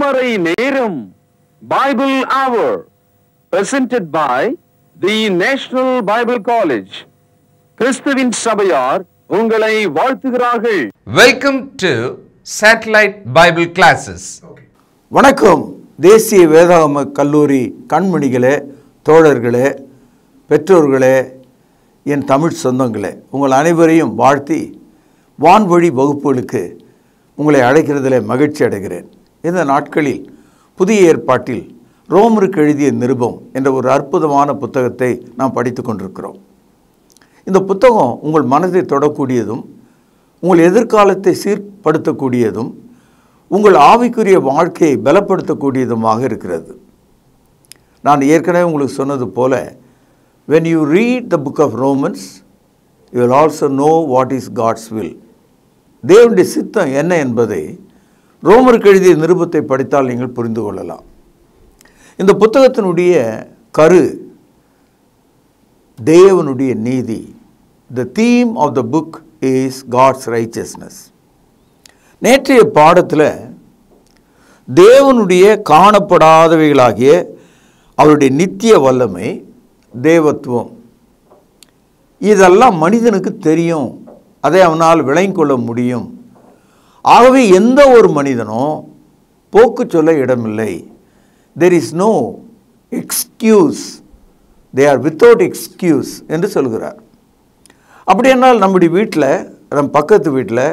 திருமறை நேரம் Bible Hour presented by the National Bible College. கிறிஸ்துவின் சபையார் உங்களை வாழ்த்துகிறார்கள். Welcome to Satellite Bible Classes. வணக்கம். தேசிய வேதாகம கல்லூரி கண்மணிகளே, தோழர்களே, பெற்றோர்களே, என் தமிழ் சொந்தங்களே, உங்கள் அனைவரையும் வாழ்த்தி வான்வழி வகுப்புகளுக்கு உங்களை அழைக்கிறதிலே மகிழ்ச்சி அடைகிறேன். இந்த நாட்களில் புதிய ஏற்பாட்டில் ரோமருக்கு எழுதிய நிருபம் என்ற ஒரு அற்புதமான புத்தகத்தை நாம் படித்து கொண்டிருக்கிறோம். இந்த புத்தகம் உங்கள் மனதை தொடக்கூடியதும், உங்கள் எதிர்காலத்தை சீர்படுத்தக்கூடியதும், உங்கள் ஆவிக்குரிய வாழ்க்கையை பலப்படுத்தக்கூடியதுமாக இருக்கிறது. நான் ஏற்கனவே உங்களுக்கு சொன்னது போல, when you read the book of Romans, you will also know what is God's will. தேவனுடைய சித்தம் என்ன என்பதை ரோமருக்கு எழுதிய நிருபத்தை படித்தால் நீங்கள் புரிந்து கொள்ளலாம். இந்த புத்தகத்தினுடைய கரு தேவனுடைய நீதி. The theme of the book is God's righteousness. நேற்றைய பாடத்தில் தேவனுடைய காணப்படாதவைகளாகிய அவருடைய நித்திய வல்லமை, தேவத்துவம், இதெல்லாம் மனிதனுக்கு தெரியும், அதை அவனால் விளங்கிக் கொள்ள முடியும். ஆகவே எந்த ஒரு மனிதனும் போக்கு சொல்ல இடமில்லை. There is no excuse. They are without excuse என்று சொல்கிறார். அப்படி என்றால் நம்முடைய வீட்டில், நம் பக்கத்து வீட்டில்,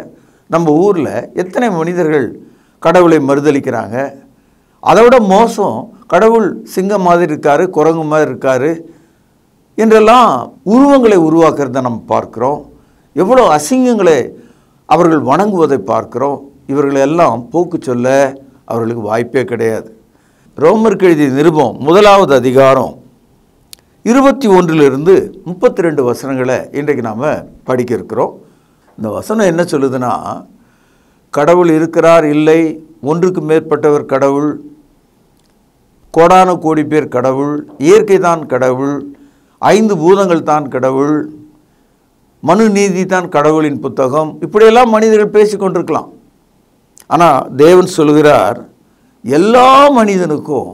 நம்ம ஊரில் எத்தனை மனிதர்கள் கடவுளை மறுதலிக்கிறாங்க. அதை விட மோசம், கடவுள் சிங்கம் மாதிரி இருக்கார், குரங்கு மாதிரி இருக்கார் என்றெல்லாம் உருவங்களை உருவாக்குறத நம்ம பார்க்குறோம். எவ்வளோ அசிங்கங்களை அவர்கள் வணங்குவதை பார்க்கிறோம். இவர்களெல்லாம் போக்கு சொல்ல அவர்களுக்கு வாய்ப்பே கிடையாது. ரோமருக்கு எழுதிய நிருபம் 1வது அதிகாரம் 21 32 வசனங்களை இன்றைக்கு நாம் படிக்க இருக்கிறோம். இந்த வசனம் என்ன சொல்லுதுன்னா, கடவுள் இருக்கிறார், இல்லை, ஒன்றுக்கு மேற்பட்டவர் கடவுள், கோடான கோடி பேர் கடவுள், இயற்கை தான் கடவுள், 5 பூதங்கள் தான் கடவுள், மனு நீதி தான் கடவுளின் புத்தகம், இப்படியெல்லாம் மனிதர்கள் பேசிக்கொண்டிருக்கலாம். ஆனால் தேவன் சொல்கிறார், எல்லா மனிதனுக்கும்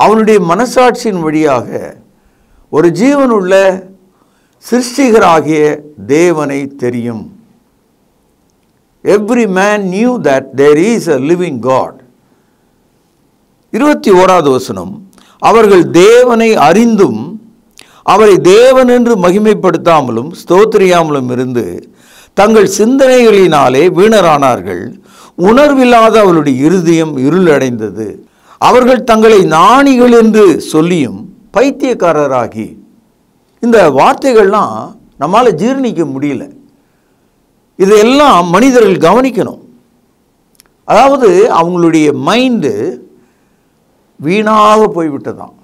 அவனுடைய மனசாட்சியின் வழியாக ஒரு ஜீவனுள்ள சிருஷ்டிகராகிய தேவனை தெரியும். Every man knew that there is a living God. 21வது வசனம், அவர்கள் தேவனை அறிந்தும் அவரை தேவன் என்று மகிமைப்படுத்தாமலும் ஸ்தோத்திரியாமலும் இருந்து தங்கள் சிந்தனைகளினாலே வீணரானார்கள். உணர்வில்லாத அவளுடைய இருதயம் இருளடைந்தது. அவர்கள் தங்களை ஞானிகள் என்று சொல்லியும் பைத்தியக்காரராகி. இந்த வார்த்தைகள்லாம் நம்மால் ஜீர்ணிக்க முடியல. இதையெல்லாம் மனிதர்கள் கவனிக்கணும். அதாவது அவங்களுடைய மைண்டு வீணாக போய்விட்டதாம்.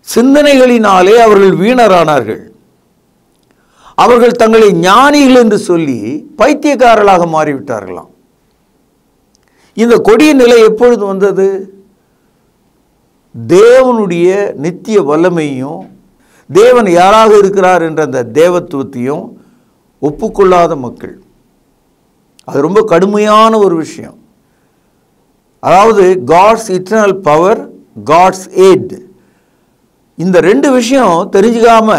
சிந்தனைகளினாலே அவர்கள் வீணரானார்கள். அவர்கள் தங்களை ஞானிகள் என்று சொல்லி பைத்தியக்காரர்களாக மாறிவிட்டார்களாம். இந்த கொடிய நிலை எப்பொழுது வந்தது? தேவனுடைய நித்திய வல்லமையும், தேவன் யாராக இருக்கிறார் என்ற அந்த தேவத்துவத்தையும் ஒப்புக்கொள்ளாத மக்கள். அது ரொம்ப கடுமையான ஒரு விஷயம். அதாவது God's eternal power, Godhead, இந்த 2 விஷயம் தெரிஞ்சுக்காம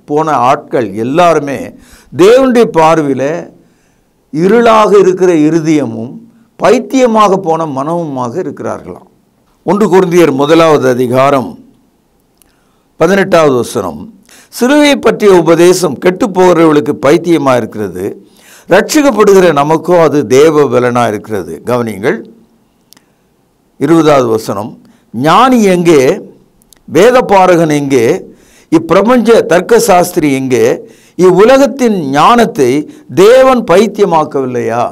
போன ஆட்கள் எல்லாருமே தேவனுடைய பார்வையில் இருளாக இருக்கிற இருதயமும் பைத்தியமாக போன மனமுமாக இருக்கிறார்களாம். 1 கொரிந்தியர் 1வது அதிகாரம் 18வது வசனம், சிலுவையை பற்றிய உபதேசம் கெட்டு போகிறவர்களுக்கு பைத்தியமாக இருக்கிறது, ரட்சிக்கப்படுகிற நமக்கோ அது தேவ பலனாக இருக்கிறது. கவனிங்கள் 20வது வசனம், ஞானி எங்கே, வேதபாரகன் எங்கே, இப்பிரபஞ்ச தர்க்க சாஸ்திரி எங்கே, இவ்வுலகத்தின் ஞானத்தை தேவன் பைத்தியமாக்கவில்லையா?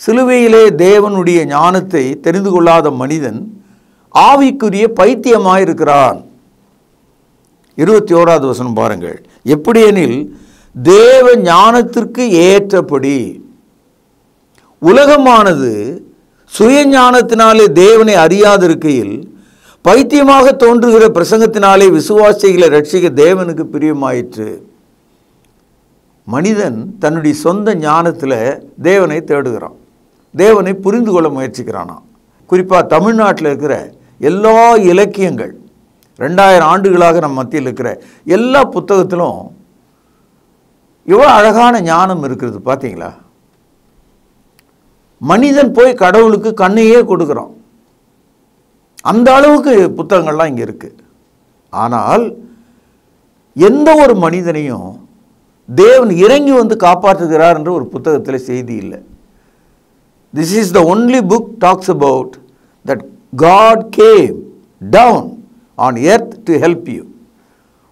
சிலுவையிலே தேவனுடைய ஞானத்தை தெரிந்து கொள்ளாத மனிதன் ஆவிக்குரிய பைத்தியமாயிருக்கிறான். 21வது வசனம் பாருங்கள், எப்படியெனில் தேவ ஞானத்திற்கு ஏற்றபடி உலகமானது சுய ஞானத்தினாலே தேவனை அறியாதிருக்கையில் பைத்தியமாக தோன்றுகிற பிரசங்கத்தினாலே விசுவாசிகளை ரட்சிக்க தேவனுக்கு பிரியமாயிற்று. மனிதன் தன்னுடைய சொந்த ஞானத்தில் தேவனை தேடுகிறான். தேவனை புரிந்து கொள்ள முயற்சிக்கிறானா. குறிப்பாக தமிழ்நாட்டில் இருக்கிற எல்லா இலக்கியங்கள் 2000 ஆண்டுகளாக நம்ம மத்தியில் இருக்கிற எல்லா புத்தகத்திலும் எவ்வளோ அழகான ஞானம் இருக்கிறது பார்த்தீங்களா? மனிதன் போய் கடவுளுக்கு கண்ணையே கொடுக்குறான். அந்த அளவுக்கு புத்தகங்கள்லாம் இங்கே இருக்குது. ஆனால் எந்த ஒரு மனிதனையும் தேவன் இறங்கி வந்து காப்பாற்றுகிறார் என்ற ஒரு புத்தகத்தில் செய்தி இல்லை. This is the only book talks about that God came down on earth to help you.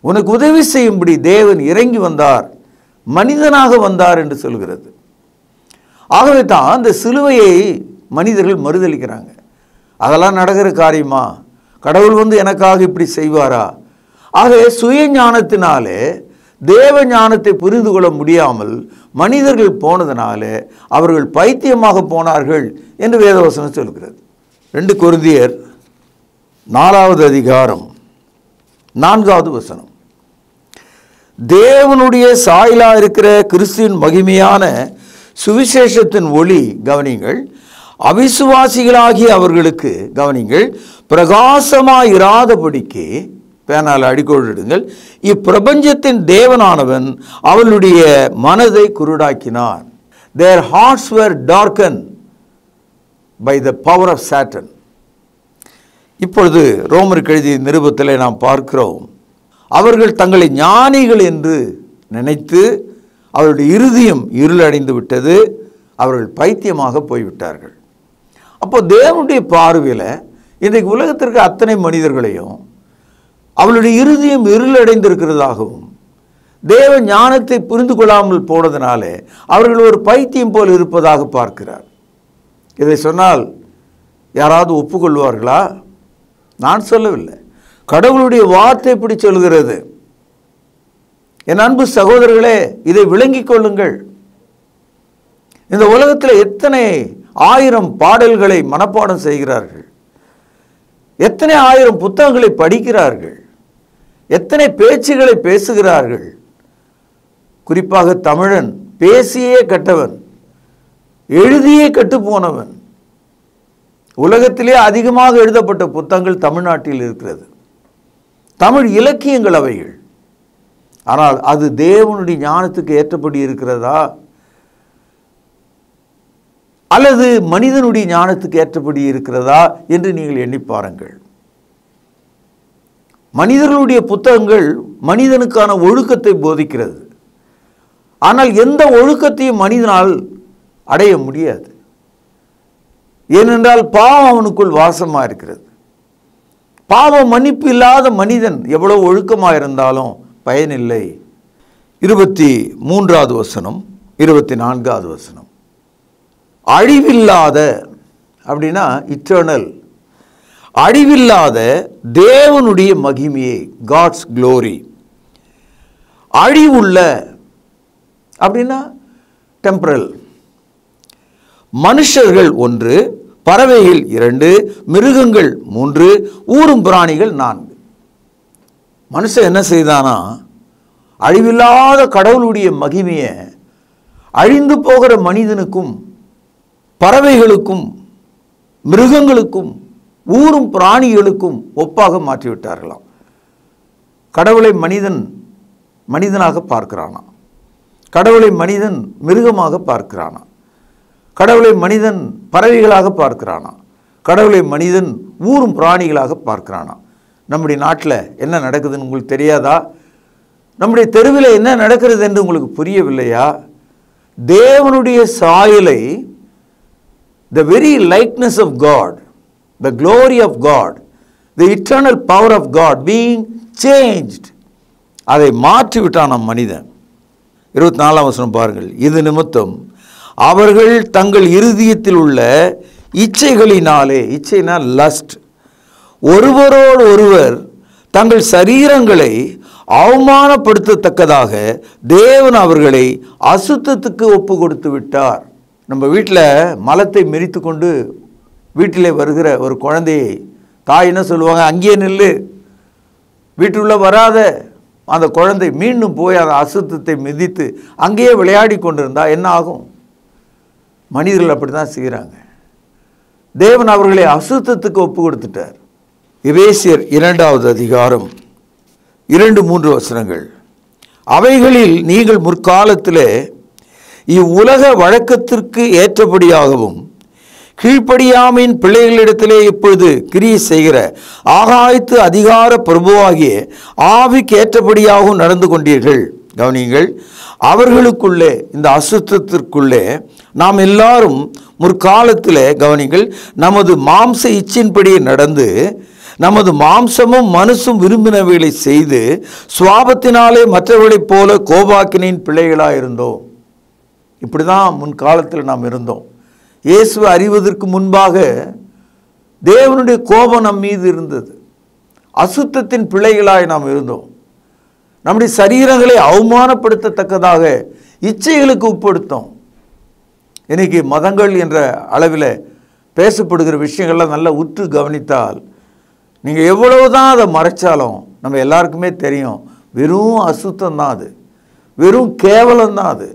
உனக்கு உதவி செய்யும்படி தேவன் இறங்கி வந்தார், மனிதனாக வந்தார் என்று சொல்கிறது. ஆகவே தான் அந்த சிலுவையை மனிதர்கள் மறுதலிக்கிறாங்க. அதெல்லாம் நடக்கிற காரியமா? கடவுள் வந்து எனக்காக இப்படி செய்வாரா? ஆகவே சுய ஞானத்தினாலே தேவ ஞானத்தை புரிந்து கொள்ள முடியாமல் மனிதர்கள் போனதினாலே அவர்கள் பைத்தியமாக போனார்கள் என்று வேதவசனம் சொல்கிறது. 2 கொரிந்தியர் 4வது அதிகாரம் 4வது வசனம். தேவனுடைய சாயலா இருக்கிற கிறிஸ்துவின் மகிமையான சுவிசேஷத்தின் ஒளி, கவனிங்கள், அவிசுவாசிகளாகிய அவர்களுக்கு, கவனிங்கள், பிரகாசமாயிராதபடிக்கு, பேனால் அடிக்கோடிடுங்கள், இப்பிரபஞ்சத்தின் தேவனானவன் அவளுடைய மனதை குருடாக்கினார். Their hearts were darkened by the power of Satan. இப்பொழுது ரோமருக்கு எழுதிய நிருபத்திலே நாம் பார்க்கிறோம், அவர்கள் தங்களை ஞானிகள் என்று நினைத்து அவருடைய இருதயம் இருளடைந்து விட்டது, அவர்கள் பைத்தியமாக போய்விட்டார்கள். அப்போ தேவனுடைய பார்வையில் இன்றைக்கு உலகத்திற்கு அத்தனை மனிதர்களையும் அவளுடைய இருதயம் இருளடைந்திருக்கிறதாகவும் தேவ ஞானத்தை புரிந்து கொள்ளாமல் போனதினாலே அவர்கள் ஒரு பைத்தியம் போல் இருப்பதாக பார்க்கிறார். இதை சொன்னால் யாராவது ஒப்புக்கொள்வார்களா? நான் சொல்லவில்லை, கடவுளுடைய வார்த்தை இப்படி சொல்கிறது. என் அன்பு சகோதரர்களே, இதை விளங்கிக் கொள்ளுங்கள். இந்த உலகத்தில் எத்தனை 1000 பாடல்களை மனப்பாடம் செய்கிறார்கள், எத்தனை 1000 புத்தகங்களை படிக்கிறார்கள், எத்தனை பேச்சுகளை பேசுகிறார்கள். குறிப்பாக தமிழன் பேசியே கெட்டவன், எழுதியே கெட்டுப்போனவன். உலகத்திலே அதிகமாக எழுதப்பட்ட புத்தகங்கள் தமிழ்நாட்டில் இருக்கிறது, தமிழ் இலக்கியங்கள் அவைகள். ஆனால் அது தேவனுடைய ஞானத்துக்கு ஏற்றபடி இருக்கிறதா அல்லது மனிதனுடைய ஞானத்துக்கு ஏற்றபடி இருக்கிறதா என்று நீங்கள் எண்ணி பாருங்கள். மனிதர்களுடைய புத்தகங்கள் மனிதனுக்கான ஒழுக்கத்தை போதிக்கிறது. ஆனால் எந்த ஒழுக்கத்தையும் மனிதனால் அடைய முடியாது. ஏனென்றால் பாவம் அவனுக்குள் வாசமாக இருக்கிறது. பாவம் மன்னிப்பு இல்லாத மனிதன் எவ்வளவு ஒழுக்கமாக இருந்தாலும் பயனில்லை. 23வது வசனம், 24வது வசனம். அழிவில்லாத அப்படின்னா இட்டர்னல், அழிவில்லாத தேவனுடைய மகிமையை, காட்ஸ் க்ளோரி. அழிவுள்ள அப்படின்னா டெம்பரல். மனுஷர்கள் 1, பறவைகள் 2, மிருகங்கள் 3, ஊரும் பிராணிகள் 4. மனுஷன் என்ன செய்தானா, அழிவில்லாத கடவுளுடைய மகிமையை அழிந்து போகிற மனிதனுக்கும் பறவைகளுக்கும் மிருகங்களுக்கும் ஊரும் பிராணிகளுக்கும் ஒப்பாக மாற்றிவிட்டார்களாம். கடவுளை மனிதன் மனிதனாக பார்க்கிறானா, கடவுளை மனிதன் மிருகமாக பார்க்கிறானா, கடவுளை மனிதன் பறவைகளாக பார்க்கிறானா, கடவுளை மனிதன் ஊரும் பிராணிகளாக பார்க்கிறானா. நம்முடைய நாட்டில் என்ன நடக்குதுன்னு உங்களுக்கு தெரியாதா? நம்முடைய தெருவில் என்ன நடக்கிறது என்று உங்களுக்கு புரியவில்லையா? தேவனுடைய சாயலை, the very likeness of God, the glory of God, the eternal power of God being changed, அதை மாற்றிவிட்டான் நம் மனிதன். 24ஆம் வசனம் பாருங்கள். இது நிமித்தம் அவர்கள் தங்கள் இருதயத்தில் உள்ள இச்சைகளினாலே, இச்சைனால் லஸ்ட், ஒருவரோடு ஒருவர் தங்கள் சரீரங்களை அவமானப்படுத்தத்தக்கதாக தேவன் அவர்களை அசுத்தத்துக்கு ஒப்பு கொடுத்து விட்டார். நம்ம வீட்டில் மலத்தை மிரித்து கொண்டு வீட்டிலே வருகிற ஒரு குழந்தையை தாய் என்ன சொல்லுவாங்க, அங்கேயே நில்லு, வீட்டுக்குள்ளே வராத. அந்த குழந்தை மீண்டும் போய் அந்த அசுத்தத்தை மிதித்து அங்கேயே விளையாடி கொண்டிருந்தா என்ன ஆகும்? மனிதர்கள் அப்படி தான் செய்கிறாங்க. தேவன் அவர்களை அசுத்தத்துக்கு ஒப்பு கொடுத்துட்டார். எபேசியர் 2வது அதிகாரம் 2-3 வசனங்கள். அவைகளில் நீங்கள் முற்காலத்திலே இவ்வுலக வழக்கத்திற்கு ஏற்றபடியாகவும் கீழ்ப்படியாமையின் பிள்ளைகளிடத்திலே இப்பொழுது கிரியை செய்கிற ஆகாயத்து அதிகார பிரபுவாகிய ஆவிக்கு ஏற்றபடியாகவும் நடந்து கொண்டீர்கள். கவனியுங்கள், அவர்களுக்குள்ளே, இந்த அசுத்தத்திற்குள்ளே நாம் எல்லாரும் முற்காலத்தில், கவனிங்கள், நமது மாம்ச இச்சின்படியே நடந்து நமது மாம்சமும் மனசும் விரும்பினவைகளை செய்து சுவாபத்தினாலே மற்றவர்களைப் போல கோபாக்கினின் பிள்ளைகளாக இருந்தோம். இப்படி தான் முன்காலத்தில் நாம் இருந்தோம். இயேசுவை அறிவதற்கு முன்பாக தேவனுடைய கோபம் நம் மீது இருந்தது. அசுத்தத்தின் பிள்ளைகளாய் நாம் இருந்தோம். நம்முடைய சரீரங்களை அவமானப்படுத்தத்தக்கதாக இச்சைகளுக்கு உட்படுத்தோம். இன்னைக்கு மதங்கள் என்ற அளவில் பேசப்படுகிற விஷயங்கள்லாம் நல்லா உற்று கவனித்தால் நீங்கள் எவ்வளவுதான் அதை மறைச்சாலும் நம்ம எல்லாருக்குமே தெரியும், வெறும் அசுத்தம் தான் அது, வெறும் கேவலம் தான் அது,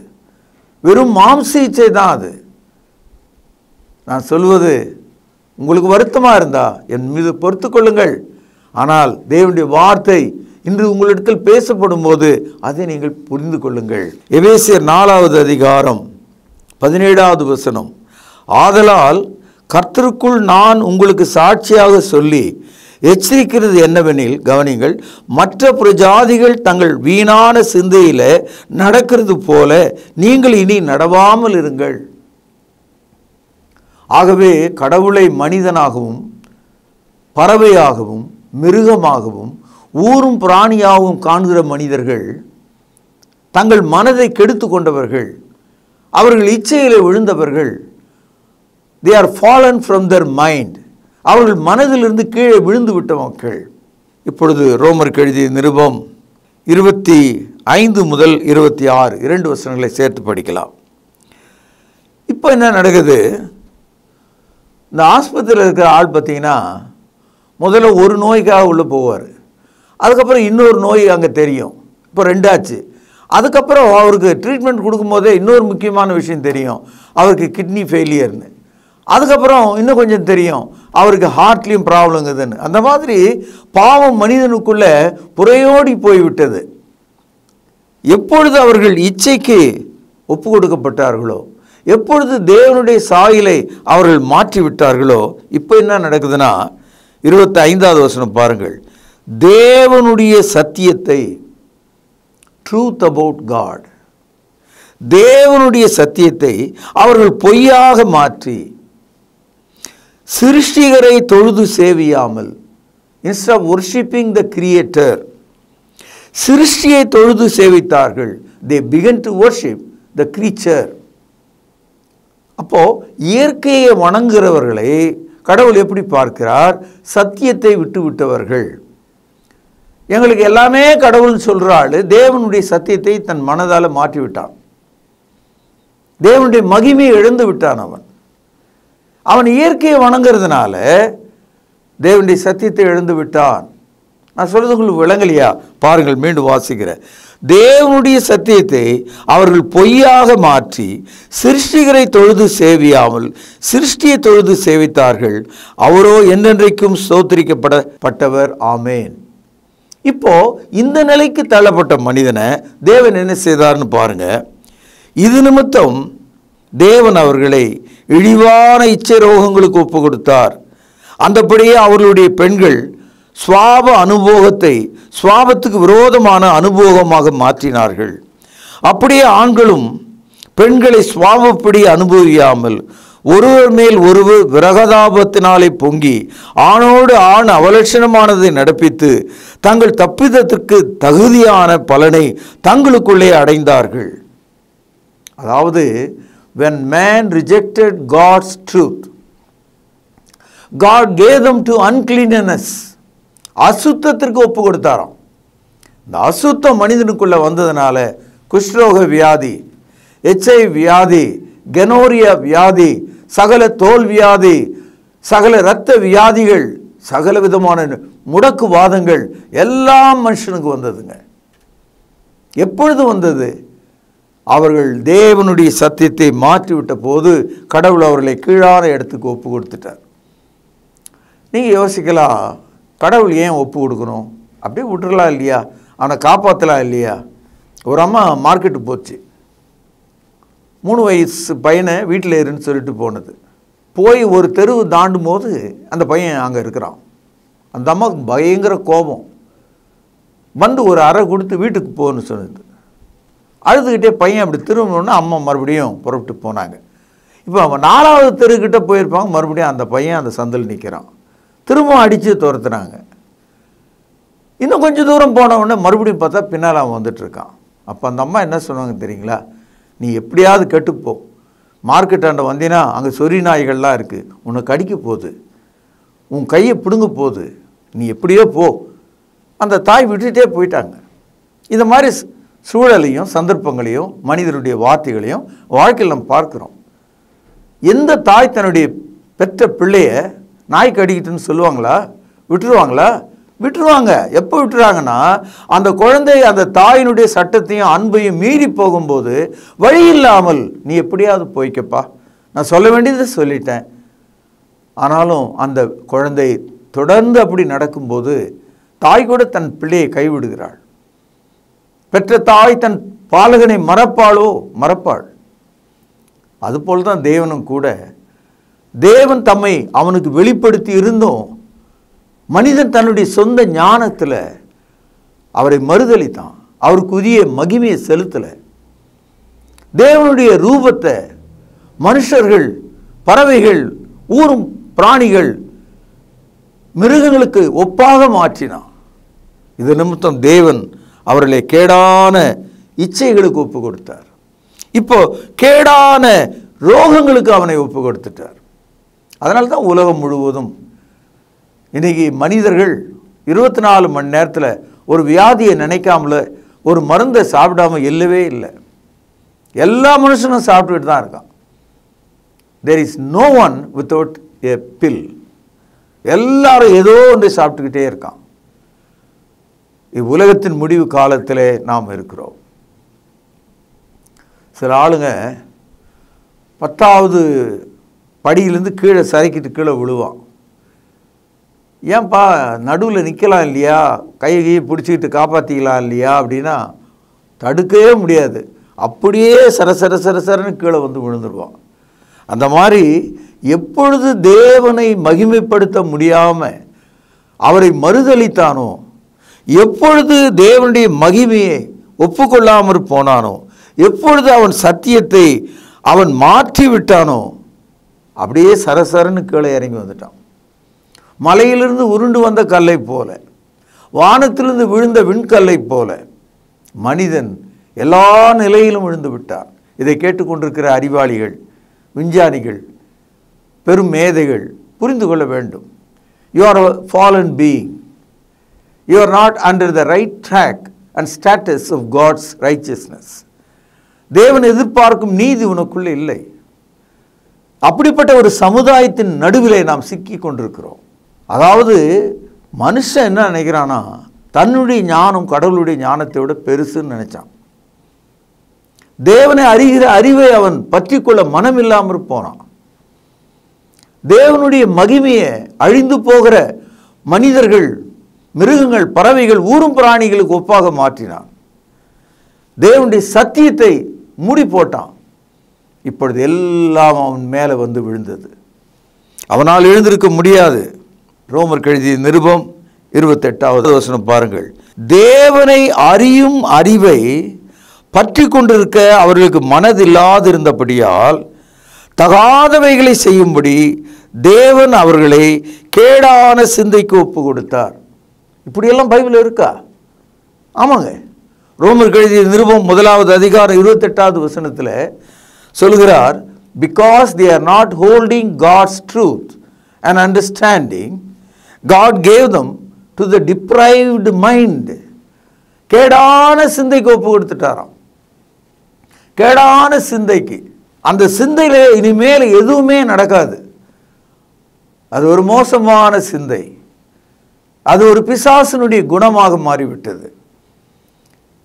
வெறும் மாம்ச இச்சை தான் அது. நான் சொல்வது உங்களுக்கு வருத்தமாக இருந்தா என் மீது பொறுத்து கொள்ளுங்கள். ஆனால் தேவனுடைய வார்த்தை இன்று உங்களிடத்தில் பேசப்படும் போது அதை நீங்கள் புரிந்து கொள்ளுங்கள். எபேசியர் 4வது அதிகாரம் 17வது வசனம். ஆதலால் கர்த்தருக்குள் நான் உங்களுக்கு சாட்சியாக சொல்லி எச்சரிக்கிறது என்னவெனில், கவனிங்கள், மற்ற புறஜாதிகள் தங்கள் வீணான சிந்தையில் நடக்கிறது போல நீங்கள் இனி நடவாமல் இருங்கள். ஆகவே கடவுளை மனிதனாகவும் பறவையாகவும் மிருகமாகவும் ஊரும் பிராணியாகவும் காண்கிற மனிதர்கள் தங்கள் மனதை கெடுத்து கொண்டவர்கள், அவர்கள் இச்சையிலே விழுந்தவர்கள். they are fallen from their mind. அவர்கள் மனதிலிருந்து கீழே விழுந்து விட்ட மக்கள். இப்பொழுது ரோமருக்கு எழுதிய நிருபம் 25 முதல் 26 2 வசனங்களை சேர்த்து படிக்கலாம். இப்போ என்ன நடக்குது? இந்த ஆஸ்பத்திரியில் இருக்கிற ஆள் பார்த்தீங்கன்னா முதல்ல ஒரு நோய்க்காக உள்ளே போவார், அதுக்கப்புறம் இன்னொரு நோய் அங்கே தெரியும், இப்போ 2 ஆச்சு. அதுக்கப்புறம் அவருக்கு ட்ரீட்மெண்ட் கொடுக்கும்போதே இன்னொரு முக்கியமான விஷயம் தெரியும், அவருக்கு கிட்னி ஃபெயிலியர்னு. அதுக்கப்புறம் இன்னும் கொஞ்சம் தெரியும், அவருக்கு ஹார்ட்லேயும் ப்ராப்ளங்குதுன்னு. அந்த மாதிரி பாவம் மனிதனுக்குள்ளே புறையோடி போய்விட்டது. எப்பொழுது அவர்கள் இச்சைக்கு ஒப்பு கொடுக்கப்பட்டார்களோ, எப்பொழுது தேவனுடைய சாயலை அவர்கள் மாற்றி விட்டார்களோ, இப்போ என்ன நடக்குதுன்னா 25வது வசனம் பாருங்கள். தேவனுடைய சத்தியத்தை, ட்ரூத் அபவுட் காட், தேவனுடைய சத்தியத்தை அவர்கள் பொய்யாக மாற்றி சிருஷ்டிகரை தொழுது சேவியாமல், instead of worshipping the creator, சிருஷ்டியை தொழுது சேவித்தார்கள். they began to worship the creature. அப்போ இயற்கையை வணங்குகிறவர்களை கடவுள் எப்படி பார்க்கிறார்? சத்தியத்தை விட்டு விட்டவர்கள். எங்களுக்கு எல்லாமே கடவுள் சொல்றாள், தேவனுடைய சத்தியத்தை தன் மனதால் மாற்றி விட்டான். தேவனுடைய மகிமையை இழந்து விட்டான். அவன் இயற்கையை வணங்குறதுனால தேவனுடைய சத்தியத்தை இழந்து விட்டான். நான் சொல்றது உங்களுக்கு விளங்கலையா? பாருங்கள், மீண்டும் வாசிக்கிறேன். தேவனுடைய சத்தியத்தை அவர்கள் பொய்யாக மாற்றி சிருஷ்டிகரை தொழுது சேவியாமல் சிருஷ்டியை தொழுது சேவித்தார்கள். அவரோ என்றென்றைக்கும் ஸ்தோத்திரிக்கப்படப்பட்டவர். ஆமேன். இப்போ இந்த நிலைக்கு தள்ளப்பட்ட மனிதனை தேவன் என்ன செய்தார்னு பாருங்க. இது நிமித்தம் தேவன் அவர்களை இழிவான இச்சை ரோகங்களுக்கு ஒப்பு கொடுத்தார். அந்தபடியே அவர்களுடைய பெண்கள் சுவாப அனுபவத்தை சுவாபத்துக்கு விரோதமான அனுபவமாக மாற்றினார்கள். அப்படியே ஆண்களும் பெண்களை சுவாபப்படி அனுபவியாமல் ஒருவர் மேல் ஒருவர் விரகதாபத்தினாலே பொங்கி ஆணோடு ஆண் அவலட்சணமானதை நடப்பித்து தங்கள் தப்பிதத்திற்கு தகுதியான பலனை தங்களுக்குள்ளே அடைந்தார்கள். அதாவது when man rejected God's truth, God gave them to uncleanness. அசுத்தத்திற்கு ஒப்பு கொடுத்தாராம். இந்த அசுத்தம் மனிதனுக்குள்ள வந்ததுனால குஷ்ரோக வியாதி, HIV வியாதி, கெனோரியா வியாதி, சகல தோல் வியாதி, சகல இரத்த வியாதிகள், சகல விதமான முடக்குவாதங்கள் எல்லாம் மனுஷனுக்கு வந்ததுங்க. எப்பொழுது வந்தது? அவர்கள் தேவனுடைய சத்தியத்தை மாற்றிவிட்ட போது கடவுள் அவர்களை கீழான இடத்துக்கு ஒப்பு கொடுத்துட்டார். நீங்கள் யோசிக்கலாம், கடவுள் ஏன் ஒப்பு கொடுக்கணும்? அப்படியே விட்டுறலாம் இல்லையா? அவனை காப்பாற்றலாம் இல்லையா? ஒரு அம்மா மார்க்கெட்டு போச்சு, 3 வயசு பையனை வீட்டில் இருன்னு சொல்லிட்டு போனது. போய் ஒரு தெருவு தாண்டும் போது அந்த பையன் அங்கே இருக்கிறான். அந்த அம்மாவுக்கு பயங்கர கோபம் வந்து ஒரு அறை கொடுத்து வீட்டுக்கு போகணும்னு சொன்னது. அழுதுகிட்டே பையன் அப்படி திரும்பணுன்னா அம்மா மறுபடியும் புறப்பட்டு போனாங்க. இப்போ அவன் 4வது தெருக்கிட்ட போயிருப்பாங்க, மறுபடியும் அந்த பையன் அந்த சந்தில் நிற்கிறான். திரும்பவும் அடித்து துரத்துனாங்க. இன்னும் கொஞ்சம் தூரம் போன உடனே மறுபடியும் பார்த்தா பின்னால் அவன் வந்துட்டுருக்கான். அப்போ அந்த அம்மா என்ன சொன்னாங்க தெரியுங்களா? நீ எப்படியாவது கெட்டுப்போ, மார்க்கெட்டாண்ட வந்தீங்கன்னா அங்கே சொறி நாய்கள்லாம் இருக்குது, உன்னை கடிக்க போகுது, உன் கையை பிடுங்க போகுது, நீ எப்படியோ போ. அந்த தாய் விட்டுட்டே போயிட்டாங்க. இந்த மாதிரி சூழலையும் சந்தர்ப்பங்களையும் மனிதனுடைய வார்த்தைகளையும் வாழ்க்கையில் நம்ம பார்க்குறோம். எந்த தாய் தன்னுடைய பெற்ற பிள்ளைய நாய் கடிக்கிட்டுன்னு சொல்லுவாங்களா? விட்டுருவாங்களா? விட்டுருவாங்க. எப்போ விட்டுறாங்கன்னா, அந்த குழந்தை அந்த தாயினுடைய சட்டத்தையும் அன்பையும் மீறி போகும்போது வழி இல்லாமல் நீ எப்படியாவது போய்க்கப்பா, நான் சொல்ல வேண்டியதை சொல்லிட்டேன். ஆனாலும் அந்த குழந்தை தொடர்ந்து அப்படி நடக்கும்போது தாய் கூட தன் பிள்ளையை கைவிடுகிறாள். பெற்ற தாய் தன் பாலகனை மறப்பாளோ? மறப்பாள். அதுபோல் தான் தேவனும் கூட. தேவன் தம்மை அவனுக்கு வெளிப்படுத்தி இருந்தும் மனிதன் தன்னுடைய சொந்த ஞானத்தில் அவரை மறுதலித்தான். அவருக்குரிய மகிமையை செலுத்தலை. தேவனுடைய ரூபத்தை மனுஷர்கள், பறவைகள், ஊரும் பிராணிகள், மிருகங்களுக்கு ஒப்பாக மாற்றினான். இது நிமித்தம் தேவன் அவர்களை கேடான இச்சைகளுக்கு ஒப்பு கொடுத்தார். இப்போ கேடான ரோகங்களுக்கு அவனை ஒப்பு கொடுத்துட்டார். அதனால தான் உலகம் முழுவதும் இன்றைக்கி மனிதர்கள் 24 மணி நேரத்தில் ஒரு வியாதியை நினைக்காமல ஒரு மருந்தை சாப்பிடாம இல்லவே இல்லை. எல்லா மனுஷனும் சாப்பிட்டுட்டு தான் இருக்கான். There is no one without a bill. எல்லாரும் ஏதோ ஒன்றை சாப்பிட்டுக்கிட்டே இருக்கான். இவ்வுலகத்தின் முடிவு காலத்தில் நாம் இருக்கிறோம். சில ஆளுங்க 10வது படியிலேருந்து கீழே சறுக்கிட்டு கீழே விழுவான். ஏன்பா நடுவில் நிற்கலாம் இல்லையா, கையை பிடிச்சிக்கிட்டு காப்பாற்றிக்கலாம் இல்லையா அப்படின்னா தடுக்கவே முடியாது. அப்படியே சரசரன்னு கீழே வந்து விழுந்துடுவான். அந்த மாதிரி எப்பொழுது தேவனை மகிமைப்படுத்த முடியாமல் அவரை மறுதலித்தானோ, எப்பொழுது தேவனுடைய மகிமையை ஒப்புக்கொள்ளாமற் போனானோ, எப்பொழுது அவன் சத்தியத்தை அவன் மாற்றி விட்டானோ, அப்படியே சரசரன்னு கீழே இறங்கி வந்துட்டான். மலையிலிருந்து உருண்டு வந்த கல்லை போல, வானத்திலிருந்து விழுந்த விண்கல்லை போல மனிதன் எல்லா நிலையிலும் விழுந்து விட்டார். இதை கேட்டுக்கொண்டிருக்கிற அறிவாளிகள், விஞ்ஞானிகள், பெரும் மேதைகள் புரிந்து கொள்ள வேண்டும். You are a fallen being. You are not under the right track and status of God's righteousness. தேவன் எதிர்பார்க்கும் நீதி உனக்குள்ளே இல்லை. அப்படிப்பட்ட ஒரு சமுதாயத்தின் நடுவிலே நாம் சிக்கி கொண்டிருக்கிறோம். அதாவது மனுஷன் என்ன நினைக்கிறான்னா, தன்னுடைய ஞானம் கடவுளுடைய ஞானத்தை விட பெருசுன்னு நினைச்சான். தேவனை அறிகிற அறிவை அவன் பற்றி கொள்ள மனம் இல்லாமல் போனான். தேவனுடைய மகிமையை அழிந்து போகிற மனிதர்கள், மிருகங்கள், பறவைகள், ஊரும் பிராணிகளுக்கு ஒப்பாக மாற்றினான். தேவனுடைய சத்தியத்தை மூடி போட்டான். இப்பொழுது எல்லாம் அவன் மேலே வந்து விழுந்தது. அவனால் எழுந்திருக்க முடியாது. ரோமர் எழுதிய நிருபம் 28வது வசனம் பாருங்கள். தேவனை அறியும் அறிவை பற்றி கொண்டிருக்க அவர்களுக்கு மனதில்லாதிருந்தபடியால் தகாதவைகளை செய்யும்படி தேவன் அவர்களை கேடான சிந்தைக்கு ஒப்பு கொடுத்தார். இப்படியெல்லாம் பைபிள் இருக்கா? ஆமாங்க. ரோமர் எழுதிய நிருபம் 1வது அதிகாரம் 28வது வசனத்தில் சொல்கிறார், because they are not holding God's truth and understanding, God gave them to the deprived mind. கேடான சிந்தைக்கு ஒப்பு கொடுத்துட்டாராம். கேடான சிந்தைக்கு. அந்த சிந்தையில இனிமேல் எதுவுமே நடக்காது. அது ஒரு மோசமான சிந்தை. அது ஒரு பிசாசனுடைய குணமாக மாறிவிட்டது.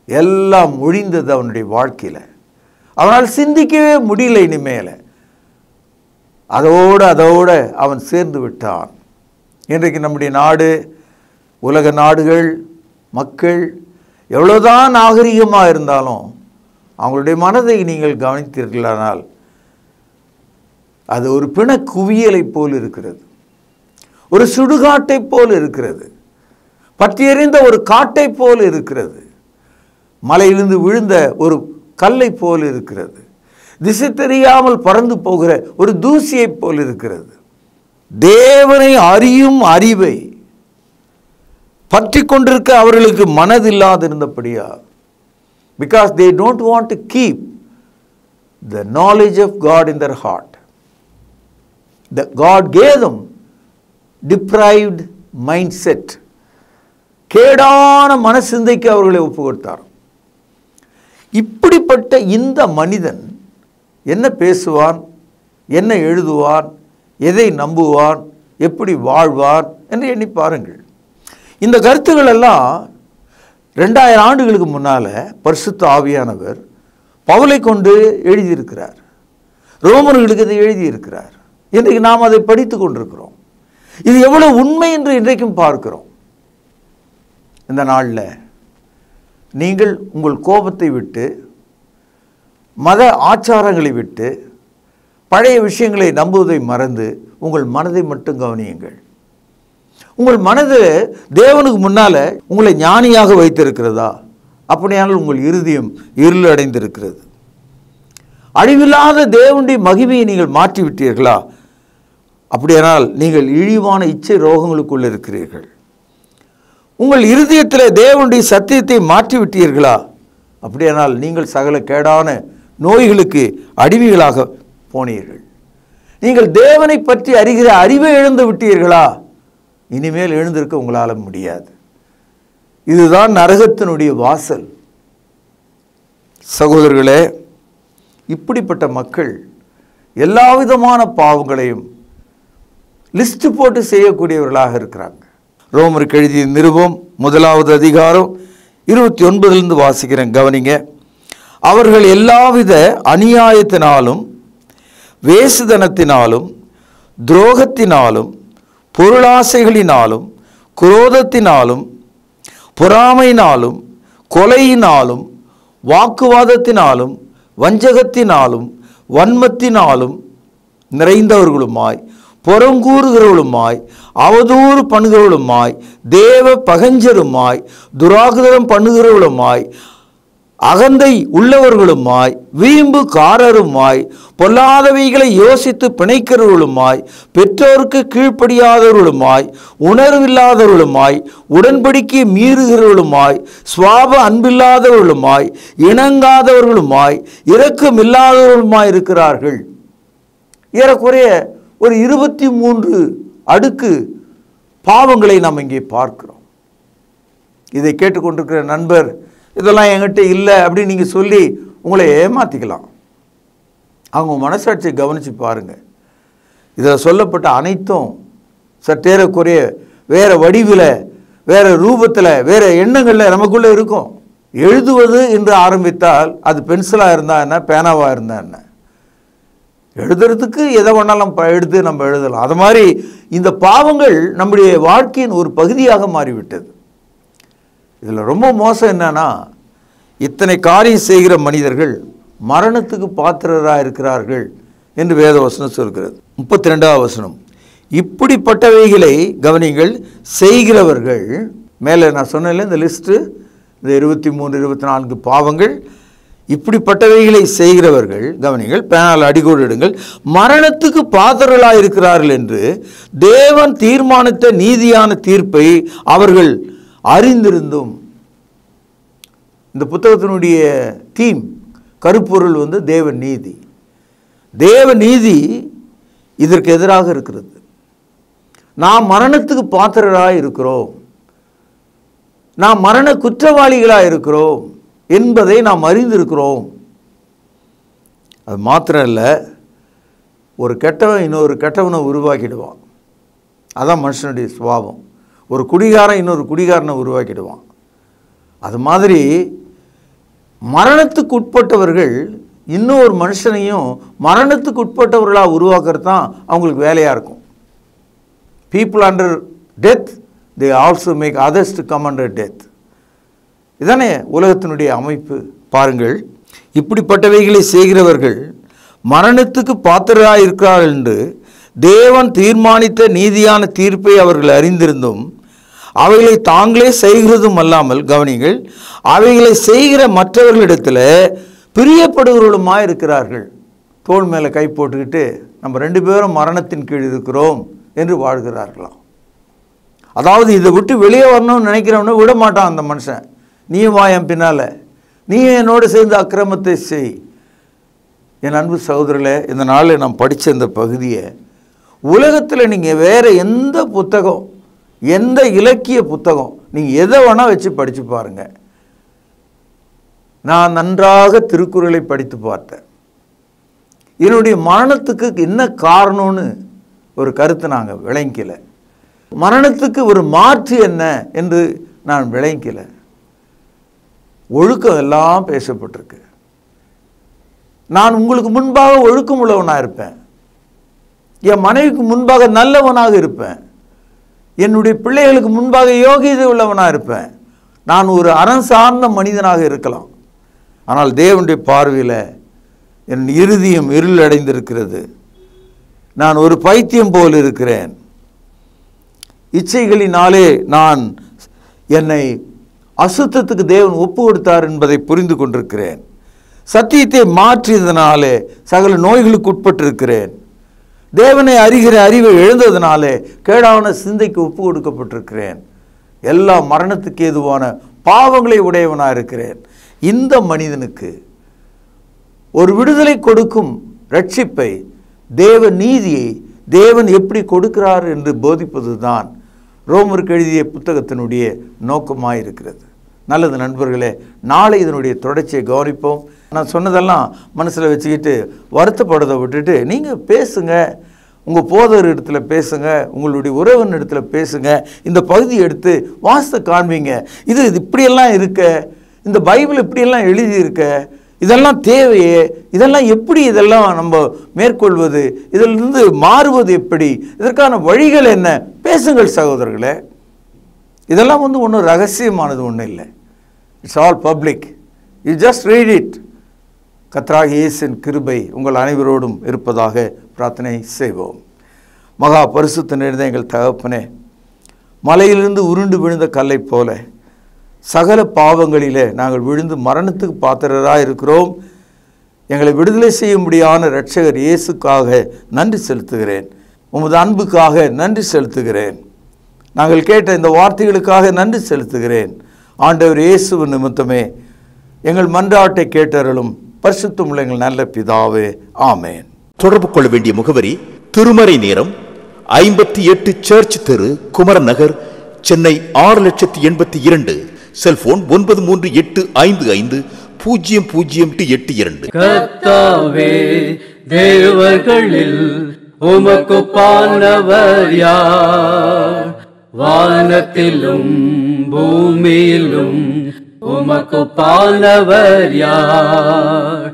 எல்லாம் ஒழிந்தது அவனுடைய வாழ்க்கையில். அவனால் சிந்திக்கவே முடியல. இனிமேல் அதோடு அவன் சேர்ந்து விட்டான். இன்றைக்கு நம்முடைய நாடு, உலக நாடுகள், மக்கள் எவ்வளோதான் நாகரிகமாக இருந்தாலும் அவங்களுடைய மனதை நீங்கள் கவனித்தீர்களானால் அது ஒரு பிண குவியலை போல் இருக்கிறது, ஒரு சுடுகாட்டை போல் இருக்கிறது, பற்றி எறிந்த ஒரு காட்டை போல் இருக்கிறது, மலையிலிருந்து விழுந்த ஒரு கல்லை போல் இருக்கிறது, திசை தெரியாமல் பறந்து போகிற ஒரு தூசியை போல் இருக்கிறது. தேவனை அறியும் அறிவை பற்றி கொண்டிருக்க அவர்களுக்கு மனதில்லாதிருந்தபடியா, because they don't want to keep the knowledge of God in their heart. That God gave them deprived mindset. கேடான மனசிந்தைக்கு அவர்களை ஒப்பு கொடுத்தார். இப்படிப்பட்ட இந்த மனிதன் என்ன பேசுவான், என்ன எழுதுவான், எதை நம்புவான், எப்படி வாழ்வான் என்று எண்ணி பாருங்கள். இந்த கருத்துக்கள் எல்லாம் 2000 ஆண்டுகளுக்கு முன்னால் பரிசுத்த ஆவியானவர் பவுலை கொண்டு எழுதியிருக்கிறார். ரோமர்களுக்கு அதை எழுதியிருக்கிறார். இன்றைக்கு நாம் அதை படித்து கொண்டிருக்கிறோம். இது எவ்வளவு உண்மை என்று இன்றைக்கும் பார்க்கிறோம். இந்த நாளில் நீங்கள் உங்கள் கோபத்தை விட்டு, மத ஆச்சாரங்களை விட்டு, பழைய விஷயங்களை நம்புவதை மறந்து உங்கள் மனதை மட்டும் கவனியுங்கள். உங்கள் மனது தேவனுக்கு முன்னால் உங்களை ஞானியாக வைத்திருக்கிறதா? அப்படியானால் உங்கள் இருதயம் இருள் அடைந்திருக்கிறது. அழிவில்லாத தேவனுடைய மகிமையை நீங்கள் மாற்றிவிட்டீர்களா? அப்படியானால் நீங்கள் இழிவான இச்சை ரோகங்களுக்குள் இருக்கிறீர்கள். உங்கள் இருதயத்தில் தேவனுடைய சத்தியத்தை மாற்றிவிட்டீர்களா? அப்படியானால் நீங்கள் சகல கேடான நோய்களுக்கு அடிமைகளாக போனீர்கள். நீங்கள் தேவனை பற்றி அறிகிற அறிவை இழந்து விட்டீர்களா? இனிமேல் எழுந்திருக்க உங்களால் முடியாது. இதுதான் நரகத்தினுடைய வாசல். சகோதரர்களே, இப்படிப்பட்ட மக்கள் எல்லா விதமான பாவங்களையும் லிஸ்ட் போட்டு செய்யக்கூடியவர்களாக இருக்கிறாங்க. ரோமருக்கு எழுதிய நிருபம் 1வது அதிகாரம் 29 வாசிக்கிறேன், கவனிங்க. அவர்கள் எல்லாவித அநியாயத்தினாலும் வேசுதனத்தினாலும் துரோகத்தினாலும் பொருளாசைகளினாலும் குரோதத்தினாலும் பொறாமையினாலும் கொலையினாலும் வாக்குவாதத்தினாலும் வஞ்சகத்தினாலும் வன்மத்தினாலும் நிறைந்தவர்களுமாய், புறங்கூறுகிறவர்களுமாய், அவதூறு பண்ணுகிறவர்களுமாய், தேவ பகஞ்சருமாய், துராகரம் பண்ணுகிறவர்களுமாய், அகந்தை உள்ளவர்களுமாய், வீம்புக்காரருமாய், பொல்லாதவைகளை யோசித்து பிணைக்கிறவர்களுமாய், பெற்றோருக்கு கீழ்ப்படியாதவர்களுமாய், உணர்வில்லாதவர்களுமாய், உடன்படிக்கை மீறுகிறவர்களுமாய், சுவாப அன்பில்லாதவர்களுமாய், இணங்காதவர்களுமாய், இரக்கமில்லாதவர்களுமாய் இருக்கிறார்கள். ஏறக்குறைய ஒரு 23 அடுக்கு பாவங்களை நாம் இங்கே பார்க்கிறோம். இதை கேட்டுக்கொண்டிருக்கிற நண்பர், இதெல்லாம் என்கிட்ட இல்லை அப்படின்னு நீங்கள் சொல்லி உங்களை ஏமாற்றிக்கலாம். அவங்க மனசாட்சியை கவனித்து பாருங்கள். இதில் சொல்லப்பட்ட அனைத்தும் சற்றேறக்குறைய வேறு வடிவில், வேறு ரூபத்தில், வேறு எண்ணங்களில் நமக்குள்ளே இருக்கும். எழுதுவது என்று ஆரம்பித்தால் அது பென்சிலாக இருந்தால் என்ன, பேனாவாக இருந்தால் என்ன, எழுதுறதுக்கு எதை வேணாலும் எடுத்து நம்ம எழுதலாம். அது மாதிரி இந்த பாவங்கள் நம்முடைய வாழ்க்கையின் ஒரு பகுதியாக மாறிவிட்டது. இதில் ரொம்ப மோசம் என்னன்னா, இத்தனை காரியம் செய்கிற மனிதர்கள் மரணத்துக்கு பாத்திரராக இருக்கிறார்கள் என்று வேதவசனம் சொல்கிறது. 32வது வசனம், இப்படிப்பட்டவைகளை கவனிங்கள் செய்கிறவர்கள், மேலே நான் சொன்னேன் இந்த லிஸ்ட்டு, இந்த 23 24 பாவங்கள், இப்படிப்பட்டவைகளை செய்கிறவர்கள் கவனிங்கள், பேனால் அடிகோடு இடுங்கள், மரணத்துக்கு பாத்திரர்களாக இருக்கிறார்கள் என்று தேவன் தீர்மானித்த நீதியான தீர்ப்பை அவர்கள் அறிந்திருந்தும். இந்த புத்தகத்தினுடைய தீம், கருப்பொருள் தேவ நீதி. தேவ நீதி இதற்கு எதிராக இருக்கிறது. நாம் மரணத்துக்கு பாத்திரராக இருக்கிறோம், நாம் மரண குற்றவாளிகளாக இருக்கிறோம் என்பதை நாம் அறிந்திருக்கிறோம். அது மாத்திரம் இல்லை, ஒரு கெட்டவன் இன்னொரு கெட்டவனை உருவாக்கிடுவான். அதான் மனுஷனுடைய சுபாவம். ஒரு குடிகாரன் இன்னொரு குடிகாரனை உருவாக்கிடுவான். அது மாதிரி மரணத்துக்கு உட்பட்டவர்கள் இன்னொரு மனுஷனையும் மரணத்துக்கு உட்பட்டவர்களாக உருவாக்குறது தான் அவங்களுக்கு வேலையாக இருக்கும். People under death they also make others to come under death. இதானே உலகத்தினுடைய அமைப்பு. பாருங்கள், இப்படிப்பட்டவைகளை செய்கிறவர்கள் மரணத்துக்கு பாத்திரராக இருக்கிறார்கள் என்று தேவன் தீர்மானித்த நீதியான தீர்ப்பை அவர்கள் அறிந்திருந்தும் அவைகளை தாங்களே செய்கிறதும் அல்லாமல், கவனிங்கள், அவைகளை செய்கிற மற்றவர்களிடத்தில் பிரியப்படுகிறவர்களுமாய் இருக்கிறார்கள். தோள் மேலே கை போட்டுக்கிட்டு நம்ம 2 பேரும் மரணத்தின் கீழ் இருக்கிறோம் என்று வாழ்கிறார்களாம். அதாவது இதை விட்டு வெளியே வரணும்னு நினைக்கிறவன விட மாட்டான் அந்த மனுஷன். நீயும் வா என் பின்னால், நீயும் என்னோடு சேர்ந்து அக்கிரமத்தை செய். என் அன்பு சகோதரர்களே, இந்த நாளில் நான் படித்த இந்த பகுதியை உலகத்தில் நீங்கள் வேறு எந்த புத்தகம், எந்த இலக்கிய புத்தகம், நீங்கள் எதை வேணால் வச்சு படித்து பாருங்கள். நான் நன்றாக திருக்குறளை படித்து பார்த்தேன். என்னுடைய மரணத்துக்கு என்ன காரணம்னு ஒரு கருத்தை நாங்கள் விளங்கிக்கல. மரணத்துக்கு ஒரு மாற்று என்ன என்று நான் விளங்கிக்கல. ஒழுக்கம் எல்லாம் பேசப்பட்டிருக்கு. நான் உங்களுக்கு முன்பாக ஒழுக்கம் உள்ளவனாக இருப்பேன், என் மனைவிக்கு முன்பாக நல்லவனாக இருப்பேன், என்னுடைய பிள்ளைகளுக்கு முன்பாக யோகியதை உள்ளவனாக இருப்பேன். நான் ஒரு அறம் சார்ந்த மனிதனாக இருக்கலாம். ஆனால் தேவனுடைய பார்வையில் என் இருதயம் இருள் அடைந்திருக்கிறது. நான் ஒரு பைத்தியம் போல் இருக்கிறேன். இச்சைகளினாலே நான் என்னை அசுத்தத்துக்கு தேவன் ஒப்பு கொடுத்தார் என்பதை புரிந்து கொண்டிருக்கிறேன். சத்தியத்தை மாற்றியதனாலே சகல நோய்களுக்கு உட்பட்டிருக்கிறேன். தேவனை அறிகிற அறிவை எழுந்ததினாலே கேடான சிந்தைக்கு ஒப்பு கொடுக்கப்பட்டிருக்கிறேன். எல்லா மரணத்துக்கு ஏதுவான பாவங்களை உடையவனாக இருக்கிறேன். இந்த மனிதனுக்கு ஒரு விடுதலை கொடுக்கும் ரட்சிப்பை, தேவ நீதியை தேவன் எப்படி கொடுக்கிறார் என்று போதிப்பது தான் ரோமருக்கு எழுதிய புத்தகத்தினுடைய நோக்கமாயிருக்கிறது. நல்லது நண்பர்களே, நாளை இதனுடைய தொடர்ச்சியை கவனிப்போம். நான் சொன்னதெல்லாம் மனசில் வச்சுக்கிட்டு வருத்தப்படுறதை விட்டுட்டு நீங்கள் பேசுங்க, உங்கள் போதர் இடத்துல பேசுங்க, உங்களுடைய உறவின் இடத்துல பேசுங்க. இந்த பகுதியை எடுத்து வாசித்து காண்பீங்க. இது இப்படியெல்லாம் இருக்க, இந்த பைபிள் இப்படியெல்லாம் எழுதியிருக்க, இதெல்லாம் தேவையே, இதெல்லாம் எப்படி இதெல்லாம் நம்ம மேற்கொள்வது, இதிலிருந்து மாறுவது எப்படி, இதற்கான வழிகள் என்ன, பேசுங்கள் சகோதரர்களே. இதெல்லாம் ஒன்றும் ரகசியமானது ஒன்றும் இல்லை. It's all public. You just read it. கர்த்தராகிய இயேசுவின் கிருபை உங்கள் அனைவரோடும் இருப்பதாக பிரார்த்தனை செய்வோம். மகா பரிசுத்த நிறைந்த எங்கள் தகப்பனே, மலையிலிருந்து உருண்டு விழுந்த கல்லை போல சகல பாவங்களிலே நாங்கள் விழுந்து மரணத்துக்கு பாத்திரராக இருக்கிறோம். எங்களை விடுதலை செய்யும்படியான இரட்சகர் இயேசுக்காக நன்றி செலுத்துகிறேன். உமது அன்புக்காக நன்றி செலுத்துகிறேன். நாங்கள் கேட்ட இந்த வார்த்தைகளுக்காக நன்றி செலுத்துகிறேன். ஆண்டவர் இயேசுவின் நிமித்தமே எங்கள் மன்றாட்டை கேட்டருளும். பரிசுத்தமுள்ள எங்கள் நல்ல பிதாவே, ஆமேன். தொடர்பு கொள்ள வேண்டிய முகவரி: திருமறை நேரம், 58 சர்ச் தெரு, குமரன் நகர், சென்னை 6,82,000. செல்போன் 9385500882. கர்த்தாவே, தேவர்களில் உமக்குப்பானவர் யார்? வானத்திலும் பூமியிலும் உமக்குப்பானவர் யார்?